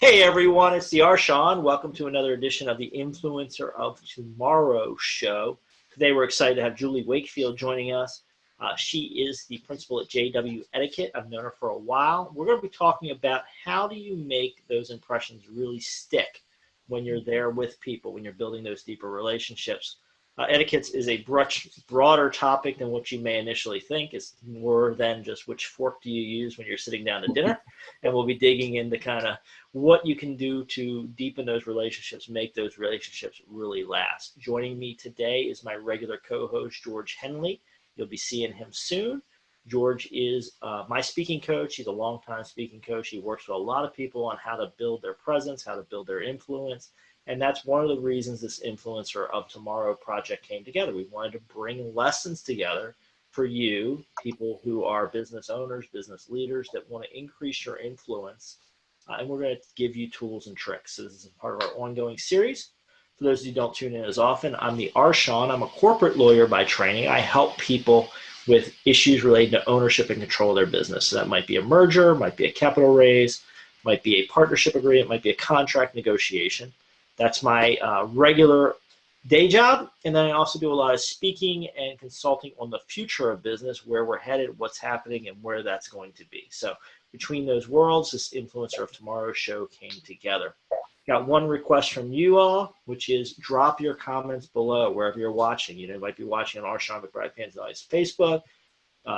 Hey everyone, it's the Shawn. Welcome to another edition of the Influencer of Tomorrow show. Today we're excited to have Julie Wakefield joining us. She is the principal at JW Etiquette. I've known her for a while. We're going to be talking about how do you make those impressions really stick when you're there with people, when you're building those deeper relationships. Etiquette is a much broader topic than what you may initially think. It's more than just which fork do you use when you're sitting down to dinner. And we'll be digging into kind of what you can do to deepen those relationships, make those relationships really last. Joining me today is my regular co-host, George Hendley. You'll be seeing him soon. George is my speaking coach. He's a longtime speaking coach. He works with a lot of people on how to build their presence, how to build their influence. And that's one of the reasons this Influencer of Tomorrow project came together. We wanted to bring lessons together for you, people who are business owners, business leaders that want to increase your influence. And we're going to give you tools and tricks. So this is a part of our ongoing series. For those of you who don't tune in as often, I'm the Shawn. I'm a corporate lawyer by training. I help people with issues related to ownership and control of their business. So that might be a merger, might be a capital raise, might be a partnership agreement, might be a contract negotiation. That's my regular day job. And then I also do a lot of speaking and consulting on the future of business, where we're headed, what's happening, and where that's going to be. So between those worlds, this Influencer of Tomorrow show came together. Got one request from you all, which is drop your comments below wherever you're watching. You might be watching on our Shawn McBride Fans Alliance Facebook.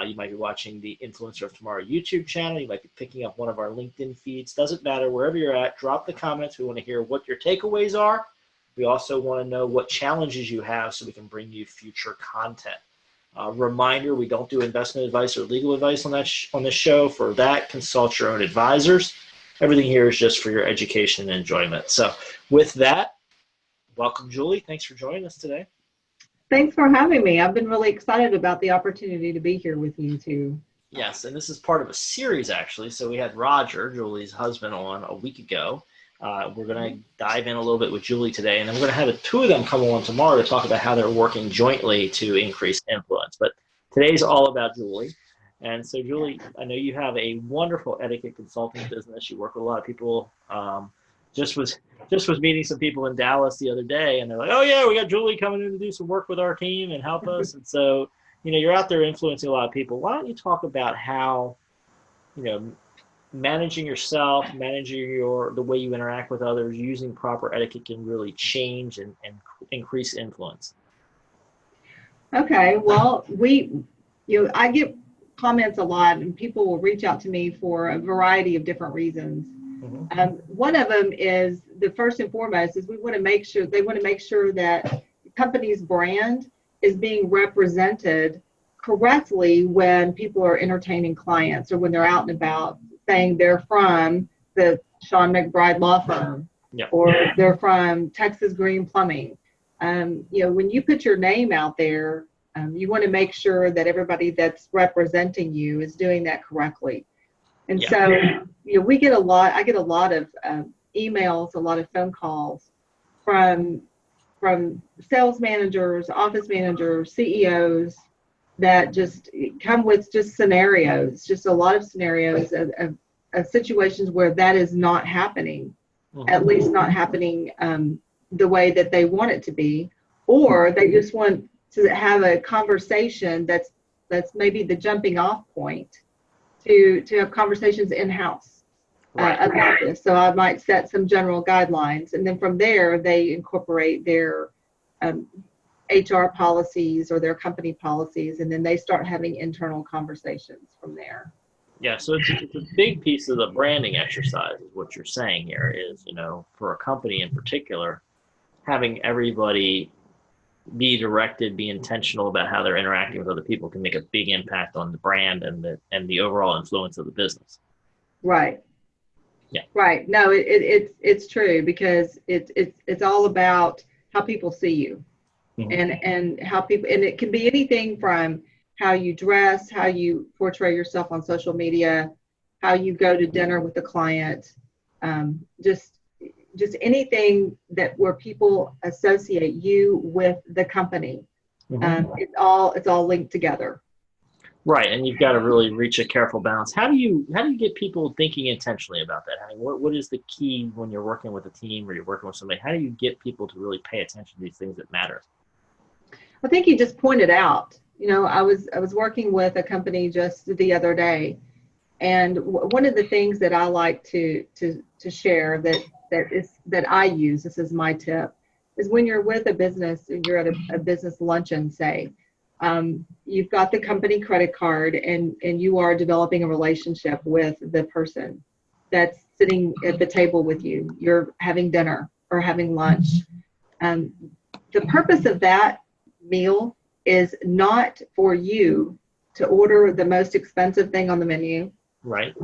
You might be watching the Influencer of Tomorrow YouTube channel. You might be picking up one of our LinkedIn feeds. Doesn't matter. Wherever you're at, drop the comments. We want to hear what your takeaways are. We also want to know what challenges you have so we can bring you future content. Reminder, we don't do investment advice or legal advice on this show. For that, consult your own advisors. Everything here is just for your education and enjoyment. So with that, welcome, Julie. Thanks for joining us today. Thanks for having me. I've been really excited about the opportunity to be here with you too. Yes, and this is part of a series, actually. So we had Roger, Julie's husband, on a week ago. We're going to dive in a little bit with Julie today, and then we're going to have the two of them come on tomorrow to talk about how they're working jointly to increase influence. But today's all about Julie. And so, Julie, I know you have a wonderful etiquette consulting business. You work with a lot of people. Just was meeting some people in Dallas the other day, and they're like, "Oh yeah, we got Julie coming in to do some work with our team and help us." And so, you're out there influencing a lot of people. Why don't you talk about how, managing yourself, managing the way you interact with others, using proper etiquette can really change and increase influence? Okay, well, I get comments a lot, and people will reach out to me for a variety of different reasons. Mm-hmm. One of them is, the first and foremost, is they want to make sure that the company's brand is being represented correctly when people are entertaining clients or when they're out and about, saying they're from the Shawn McBride law firm, or they're from Texas Green Plumbing. When you put your name out there, you want to make sure that everybody that's representing you is doing that correctly. And so, I get a lot of emails, a lot of phone calls from sales managers, office managers, CEOs that just come with just scenarios, just a lot of scenarios of situations where that is not happening, at least not happening the way that they want it to be, or they just want to have a conversation that's maybe the jumping off point to have conversations in-house about this. So I might set some general guidelines, and then from there they incorporate their HR policies or their company policies, and then they start having internal conversations from there. Yeah, so it's a big piece of the branding exercise is what you're saying here is, for a company in particular, having everybody be directed, be intentional about how they're interacting with other people can make a big impact on the brand and the overall influence of the business. Right. Yeah. Right. No, it's true, because it's all about how people see you, and how people, and it can be anything from how you dress, how you portray yourself on social media, how you go to dinner with the client, just anything where people associate you with the company. It's all linked together. Right, and you've got to really reach a careful balance. How do you get people thinking intentionally about that? I mean, what is the key when you're working with a team or you're working with somebody? How do you get people to really pay attention to these things that matter? I think you just pointed out, I was working with a company just the other day, and one of the things that I like to share that I use, this is my tip, is when you're with a business, you're at a business luncheon, say, you've got the company credit card and you are developing a relationship with the person that's sitting at the table with you. You're having dinner or having lunch. Um, the purpose of that meal is not for you to order the most expensive thing on the menu, Right.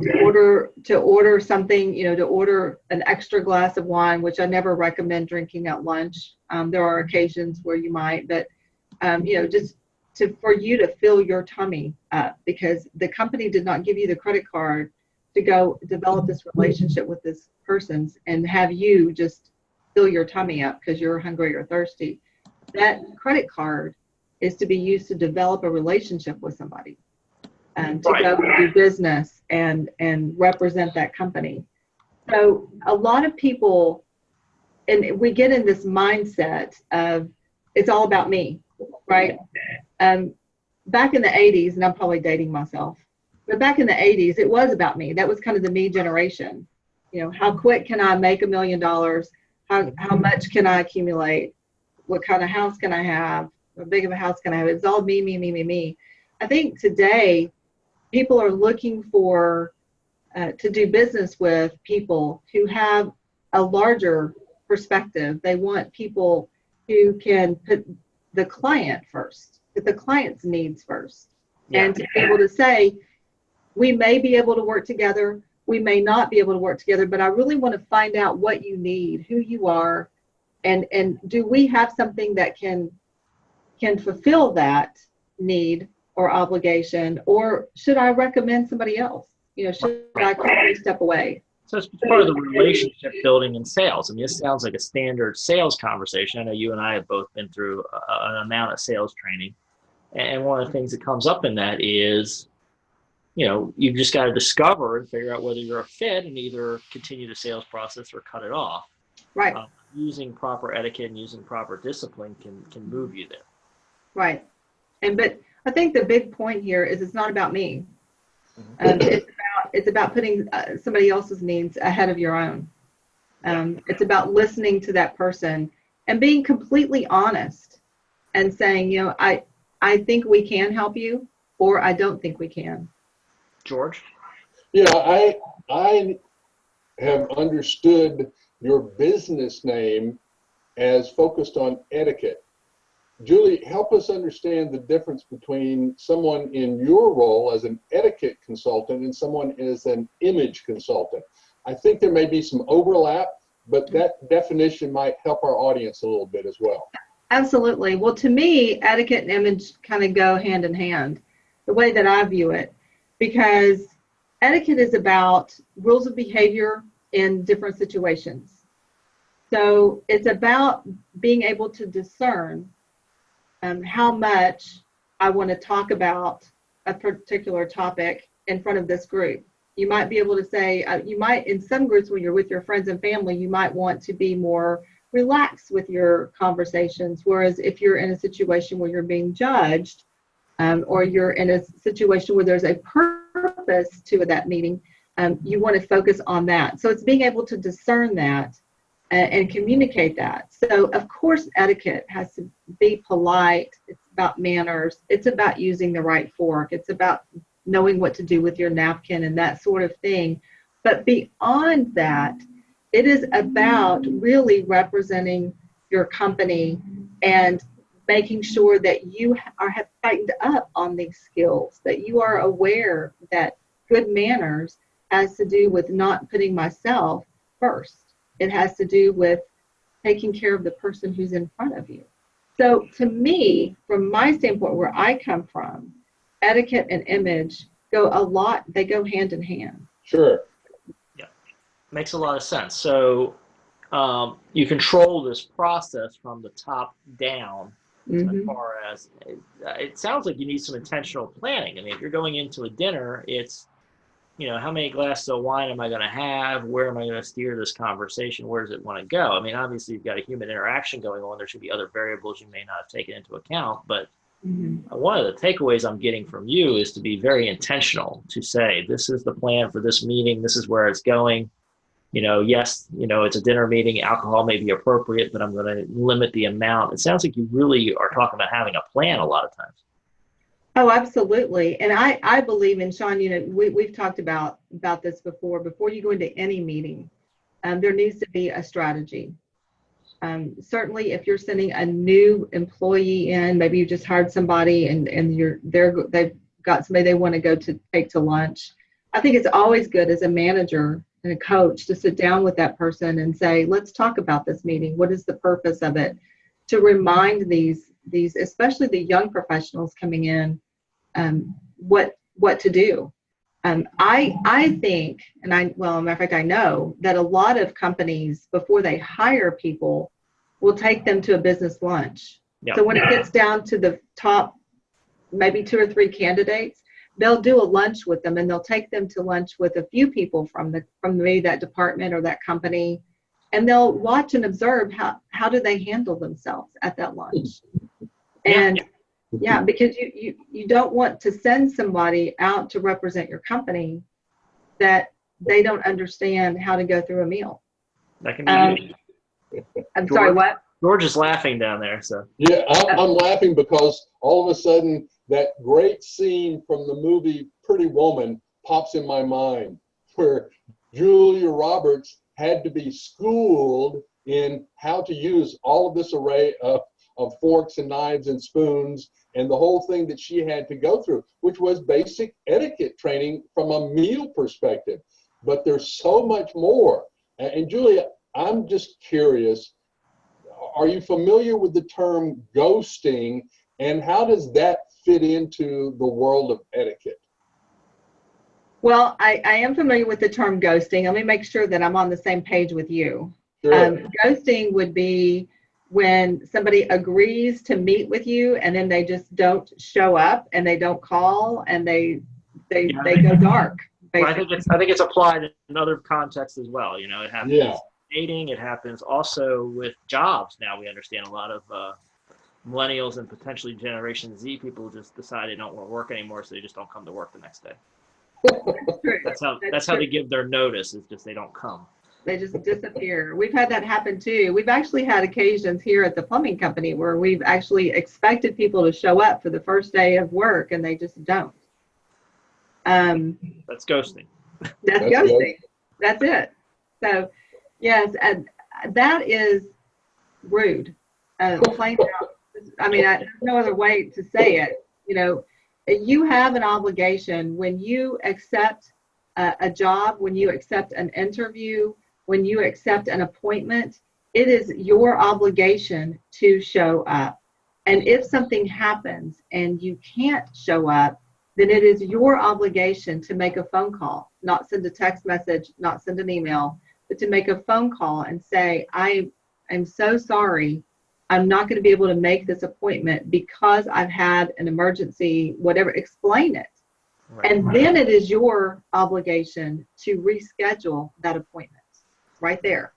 to order something, to order an extra glass of wine, which I never recommend drinking at lunch. There are occasions where you might, but just for you to fill your tummy up, because the company did not give you the credit card to go develop this relationship with this person and have you just fill your tummy up because you're hungry or thirsty. That credit card is to be used to develop a relationship with somebody and to go do business and represent that company. So a lot of people, and we get in this mindset of it's all about me, right? Back in the 80s, and I'm probably dating myself, but back in the 80s, it was about me. That was kind of the me generation. How quick can I make $1 million? How much can I accumulate? What kind of house can I have? How big of a house can I have? It's all me, me, me, me, me. I think today people are looking for to do business with people who have a larger perspective. They want people who can put the client first, put the client's needs first, and to be able to say, we may be able to work together, we may not be able to work together, but I really want to find out what you need, who you are, and do we have something that can fulfill that need or obligation, or should I recommend somebody else? Should I quickly step away? So it's part of the relationship building in sales. I mean, this sounds like a standard sales conversation. I know you and I have both been through an amount of sales training. And one of the things that comes up in that is, you've just got to discover and figure out whether you're a fit and either continue the sales process or cut it off. Right. Using proper etiquette and using proper discipline can move you there. Right. But I think the big point here is it's not about me. It's about putting somebody else's needs ahead of your own. It's about listening to that person and being completely honest and saying, I think we can help you, or I don't think we can. George? I have understood your business name as focused on etiquette. Julie, help us understand the difference between someone in your role as an etiquette consultant and someone as an image consultant. I think there may be some overlap, but that definition might help our audience a little bit as well. Absolutely. Well, to me, etiquette and image kind of go hand in hand, the way that I view it, because etiquette is about rules of behavior in different situations. So it's about being able to discern how much I want to talk about a particular topic in front of this group. You might be able to say, in some groups where you're with your friends and family, you might want to be more relaxed with your conversations. Whereas if you're in a situation where you're being judged, or you're in a situation where there's a purpose to that meeting, you want to focus on that. So it's being able to discern that and communicate that. So of course, etiquette has to be polite. It's about manners. It's about using the right fork. It's about knowing what to do with your napkin and that sort of thing. But beyond that, it is about really representing your company and making sure that you have tightened up on these skills, that you are aware that good manners has to do with not putting myself first. It has to do with taking care of the person who's in front of you. So to me, from my standpoint, where I come from, etiquette and image they go hand in hand. Sure. Yeah, makes a lot of sense. So you control this process from the top down as far as it sounds like you need some intentional planning. I mean, if you're going into a dinner, it's, how many glasses of wine am I going to have? Where am I going to steer this conversation? Where does it want to go? I mean, obviously, you've got a human interaction going on. There should be other variables you may not have taken into account. But one of the takeaways I'm getting from you is to be very intentional, to say, this is the plan for this meeting. This is where it's going. Yes, it's a dinner meeting. Alcohol may be appropriate, but I'm going to limit the amount. It sounds like you really are talking about having a plan a lot of times. Oh, absolutely. And I believe in, Shawn, we've talked about this before. Before you go into any meeting, there needs to be a strategy. Certainly, if you're sending a new employee in, maybe you just hired somebody and they've got somebody they want to go to take to lunch. I think it's always good as a manager and a coach to sit down with that person and say, let's talk about this meeting. What is the purpose of it? To remind these, especially the young professionals coming in, what to do. I think, matter of fact, I know that a lot of companies, before they hire people, will take them to a business lunch. Yep. So when it gets down to the top, maybe 2 or 3 candidates, they'll do a lunch with them, and they'll take them to lunch with a few people from maybe that department or that company, and they'll watch and observe how do they handle themselves at that lunch. And yeah, because you don't want to send somebody out to represent your company that they don't understand how to go through a meal. That can be I'm George, sorry, what? George is laughing down there. So yeah, I'm laughing because all of a sudden that great scene from the movie Pretty Woman pops in my mind, where Julia Roberts had to be schooled in how to use all of this array of forks and knives and spoons and the whole thing that she had to go through, which was basic etiquette training from a meal perspective. But there's so much more. And Julia, I'm just curious, are you familiar with the term ghosting, and how does that fit into the world of etiquette? Well, I am familiar with the term ghosting. Let me make sure that I'm on the same page with you. Sure. Ghosting would be when somebody agrees to meet with you and then they just don't show up and they don't call and they go dark. Well, I think it's applied in other contexts as well. It happens dating. It happens also with jobs. Now we understand a lot of millennials and potentially Generation Z people just decide they don't want to work anymore, so they just don't come to work the next day. That's how they give their notice, is just they don't come. They just disappear. We've had that happen too. We've actually had occasions here at the plumbing company where we've actually expected people to show up for the first day of work and they just don't. That's ghosting. That's ghosting. That's it. So, yes, that is rude. Plain out. I mean, there's no other way to say it. You have an obligation when you accept a job, when you accept an interview, when you accept an appointment. It is your obligation to show up. And if something happens and you can't show up, then it is your obligation to make a phone call, not send a text message, not send an email, but to make a phone call and say, I'm so sorry. I'm not going to be able to make this appointment because I've had an emergency, whatever. Explain it. Right. And then it is your obligation to reschedule that appointment right there.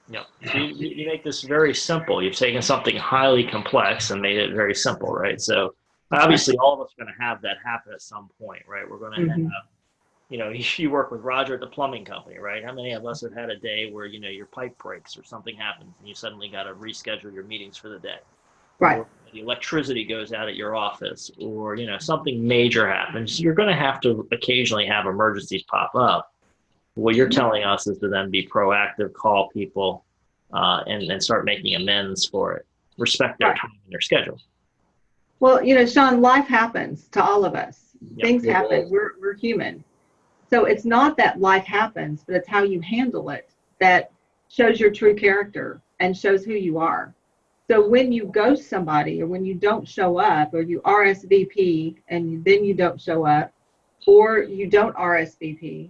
Yeah. So you make this very simple. You've taken something highly complex and made it very simple, right? So obviously all of us are going to have that happen at some point, right? We're going to have, you work with Roger at the plumbing company, right? How many of us have had a day where, your pipe breaks or something happens and you suddenly got to reschedule your meetings for the day? Right. Or the electricity goes out at your office, or, something major happens. You're going to have to occasionally have emergencies pop up. What you're telling us is to then be proactive, call people, and start making amends for it. Respect their time and their schedule. Well, Shawn, life happens to all of us. Yep. Things happen. We're human. So it's not that life happens, but it's how you handle it that shows your true character and shows who you are. So when you ghost somebody, or when you don't show up, or you RSVP and then you don't show up, or you don't RSVP,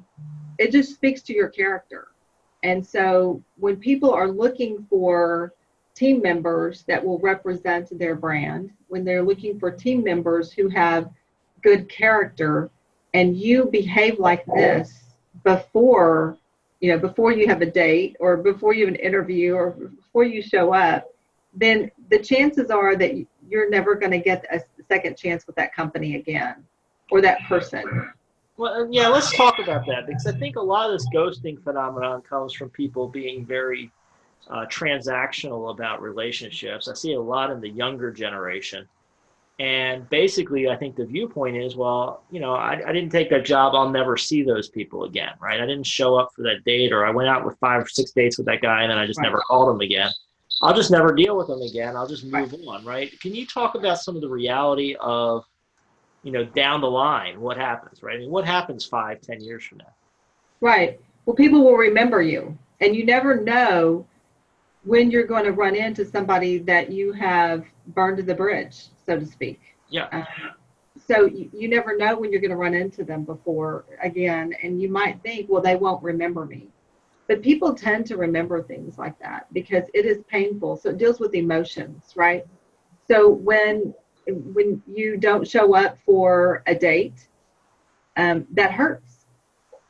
it just speaks to your character. And so when people are looking for team members that will represent their brand, when they're looking for team members who have good character, and you behave like this before you have a date or before you have an interview or before you show up, then the chances are that you're never going to get a second chance with that company again or that person. Well, yeah, let's talk about that, because I think a lot of this ghosting phenomenon comes from people being very transactional about relationships. I see a lot in the younger generation. And basically, I think the viewpoint is, well, I didn't take that job. I'll never see those people again, right? I didn't show up for that date, or I went out with 5 or 6 dates with that guy and then I just never called him again. I'll just never deal with them again. I'll just move on, right? Can you talk about some of the reality of, down the line, what happens, right? I mean, what happens 5, 10 years from now? Right. Well, people will remember you, and you never know when you're going to run into somebody that you have burned to the bridge, so to speak. Yeah. So you never know when you're going to run into them before again, and you might think, well, they won't remember me. But people tend to remember things like that because it is painful. So it deals with emotions, right? So when you don't show up for a date, that hurts.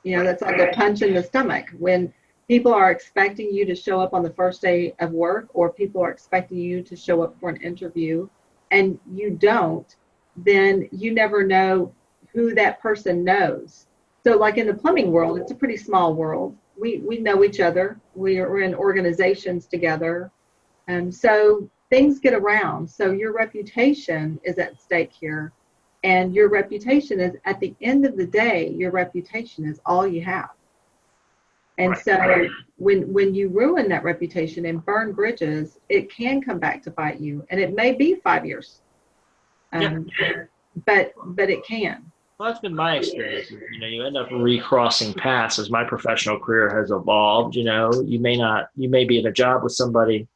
That's like a punch in the stomach. When people are expecting you to show up on the first day of work, or people are expecting you to show up for an interview and you don't, then you never know who that person knows. So like in the plumbing world, it's a pretty small world. We know each other. We're in organizations together. And so things get around. So your reputation is at stake here. And your reputation is, at the end of the day, your reputation is all you have. And so when you ruin that reputation and burn bridges, it can come back to bite you. And it may be 5 years. But it can. Well, that's been my experience. You end up recrossing paths as my professional career has evolved. You may be in a job with somebody,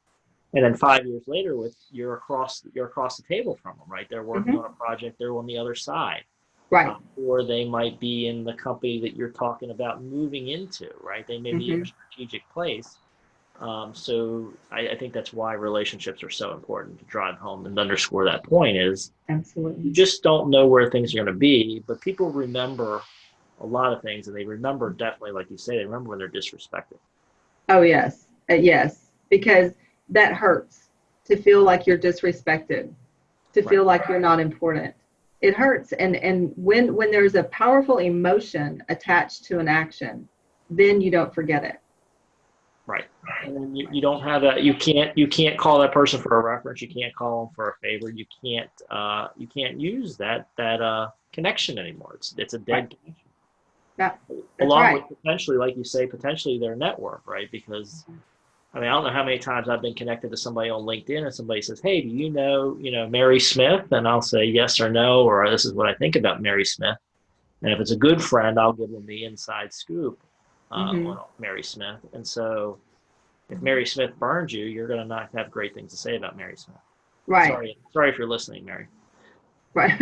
and then 5 years later, you're across the table from them, right? They're working on a project, they're on the other side, right? Or they might be in the company that you're talking about moving into, right? They may be in a strategic place. So I think that's why relationships are so important to drive home and underscore that point is absolutely. You just don't know where things are going to be, but people remember a lot of things, and they remember definitely, like you say, they remember when they're disrespected. Oh, yes. Yes, because that hurts to feel like you're disrespected, to feel like you're not important. It hurts. And when there's a powerful emotion attached to an action, then you don't forget it. Right. And you don't have you can't call that person for a reference. You can't call them for a favor. You can't use that connection anymore. It's a dead connection. That's Along with potentially, like you say, potentially their network, right? Because I don't know how many times I've been connected to somebody on LinkedIn and somebody says, "Hey, do you know Mary Smith?" And I'll say yes or no, or this is what I think about Mary Smith. And if it's a good friend, I'll give them the inside scoop on Mary Smith. And so if Mary Smith burns you, you're going to not have great things to say about Mary Smith. Right. Sorry if you're listening, Mary. Right.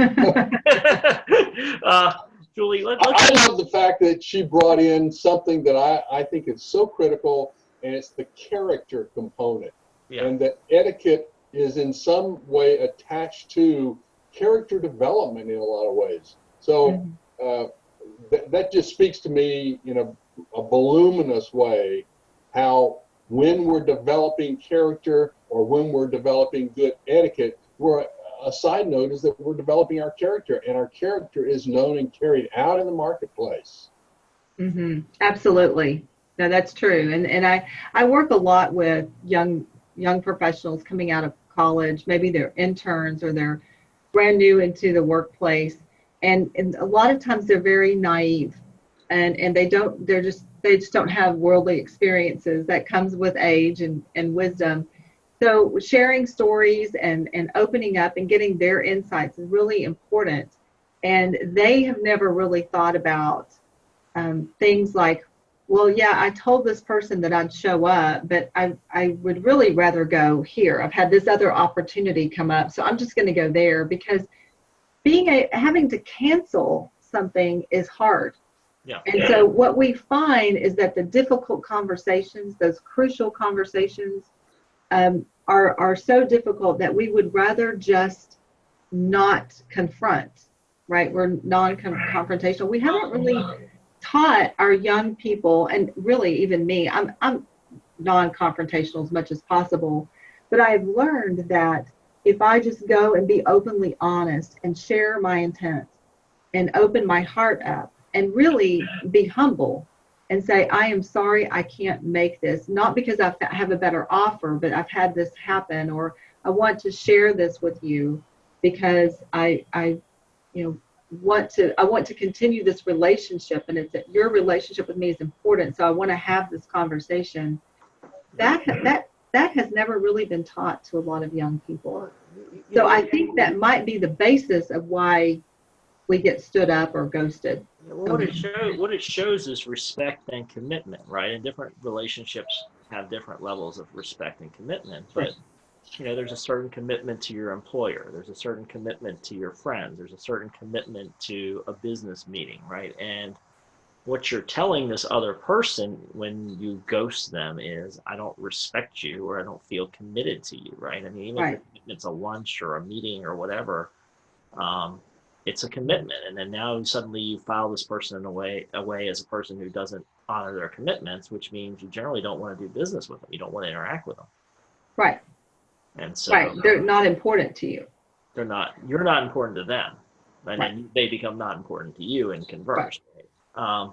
Julie, I love the fact that she brought in something that I think is so critical, and it's the character component. Yeah. And that etiquette is in some way attached to character development in a lot of ways. So that just speaks to me in a voluminous way how when we're developing character or when we're developing good etiquette, a side note is that we're developing our character, and our character is known and carried out in the marketplace. Absolutely. No, that's true. And I work a lot with young professionals coming out of college. Maybe they're interns or they're brand new into the workplace. And a lot of times they're very naive and they just don't have worldly experiences that comes with age and wisdom. So sharing stories and opening up and getting their insights is really important. And they have never really thought about things like, well, yeah, I told this person that I'd show up, but I would really rather go here. I've had this other opportunity come up, so I'm just going to go there, because having to cancel something is hard. Yeah. And so what we find is that the difficult conversations, those crucial conversations, are so difficult that we would rather just not confront, right? We're non-confrontational. We haven't really taught our young people, and really even me, I'm non-confrontational as much as possible, but I've learned that if I just go and be openly honest and share my intent and open my heart up and really be humble and say, I am sorry, I can't make this, not because I have a better offer, but I've had this happen, or I want to share this with you because I want to continue this relationship, and it's that your relationship with me is important, so I want to have this conversation. That has never really been taught to a lot of young people. So I think that might be the basis of why we get stood up or ghosted. Well, what it shows is respect and commitment, right? And different relationships have different levels of respect and commitment, but there's a certain commitment to your employer, there's a certain commitment to your friends, there's a certain commitment to a business meeting, right? And what you're telling this other person when you ghost them is, I don't respect you, or I don't feel committed to you, right? I mean, even if it's a lunch or a meeting or whatever, it's a commitment. And then now suddenly you file this person away as a person who doesn't honor their commitments, which means you generally don't want to do business with them. You don't want to interact with them. Right. And so they're not important to you. You're not important to them. And then they become not important to you and converse. Right?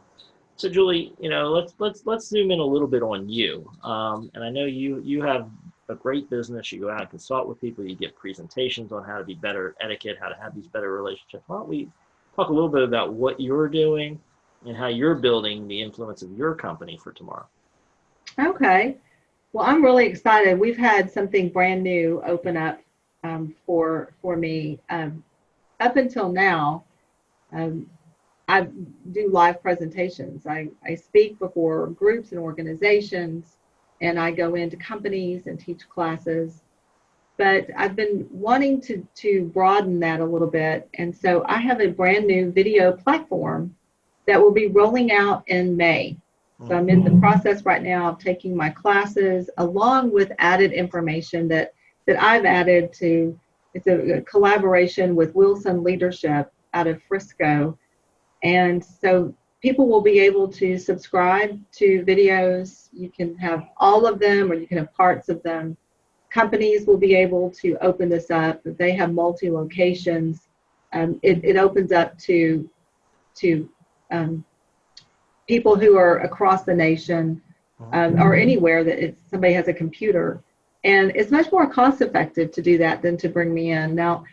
So Julie, let's zoom in a little bit on you. And I know you have a great business. You go out and consult with people. You give presentations on how to be better at etiquette, how to have these better relationships. Why don't we talk a little bit about what you're doing and how you're building the influence of your company for tomorrow? Okay. Well, I'm really excited. We've had something brand new open up for me. Up until now, I do live presentations. I speak before groups and organizations, and I go into companies and teach classes. But I've been wanting to broaden that a little bit. And so I have a brand new video platform that will be rolling out in May. So I'm in the process right now of taking my classes, along with added information that I've added to. It's a collaboration with Wilson Leadership out of Frisco. And so people will be able to subscribe to videos. You can have all of them, or you can have parts of them. Companies will be able to open this up. They have multi-locations. It opens up to people who are across the nation, or anywhere that somebody has a computer. And it's much more cost effective to do that than to bring me in. Now,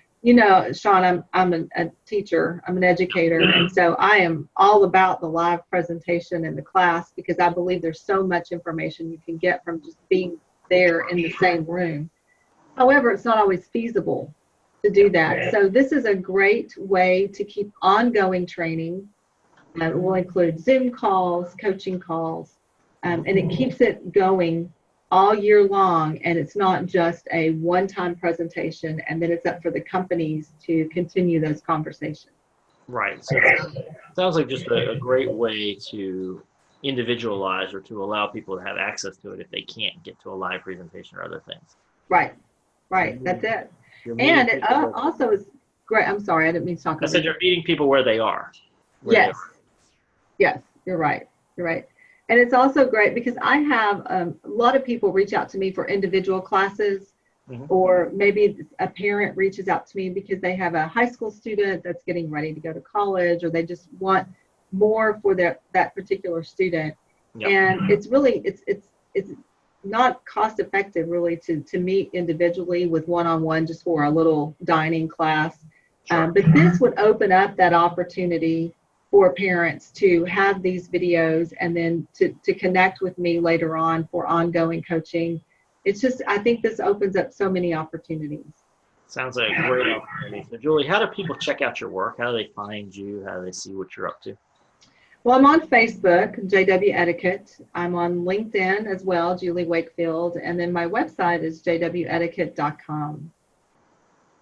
Shawn, I'm a teacher, I'm an educator, and so I am all about the live presentation in the class, because I believe there's so much information you can get from just being there in the same room. However, it's not always feasible to do that. So this is a great way to keep ongoing training. It will include Zoom calls, coaching calls, and it keeps it going all year long, and it's not just a one-time presentation, and then it's up for the companies to continue those conversations. Right. So it sounds like just a great way to individualize, or to allow people to have access to it if they can't get to a live presentation or other things. Right. That's it. And it also is great. I'm sorry, I didn't mean to talk. I said you're meeting people where they are. Yes, you're right. And it's also great because I have a lot of people reach out to me for individual classes, or maybe a parent reaches out to me because they have a high school student that's getting ready to go to college, or they just want more for that particular student. And it's really, it's not cost effective really to meet individually with one-on-one just for a little dining class. But this would open up that opportunity for parents to have these videos, and then to connect with me later on for ongoing coaching. It's just, I think this opens up so many opportunities. Sounds like a great opportunity. So Julie, how do people check out your work? How do they find you? How do they see what you're up to? Well, I'm on Facebook, JW Etiquette. I'm on LinkedIn as well, Julie Wakefield. And then my website is jwetiquette.com.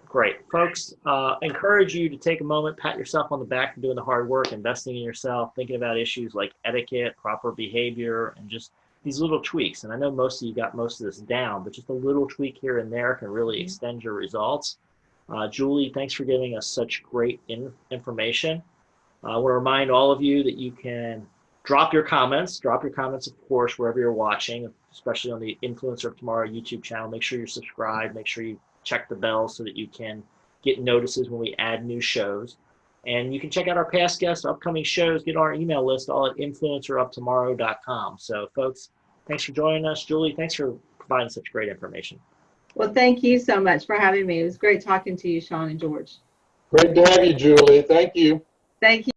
Great. Folks, encourage you to take a moment, pat yourself on the back for doing the hard work, investing in yourself, thinking about issues like etiquette, proper behavior, and just these little tweaks, and I know most of you got most of this down, but just a little tweak here and there can really extend your results. Julie, thanks for giving us such great information. I want to remind all of you that you can drop your comments, of course, wherever you're watching, especially on the Influencer of Tomorrow YouTube channel. Make sure you're subscribed. Make sure you check the bell so that you can get notices when we add new shows. And you can check out our past guests, upcoming shows, get on our email list, all at influenceroftomorrow.com. So, folks, thanks for joining us. Julie, thanks for providing such great information. Well, thank you so much for having me. It was great talking to you, Shawn and George. Great to have you, Julie. Thank you. Thank you.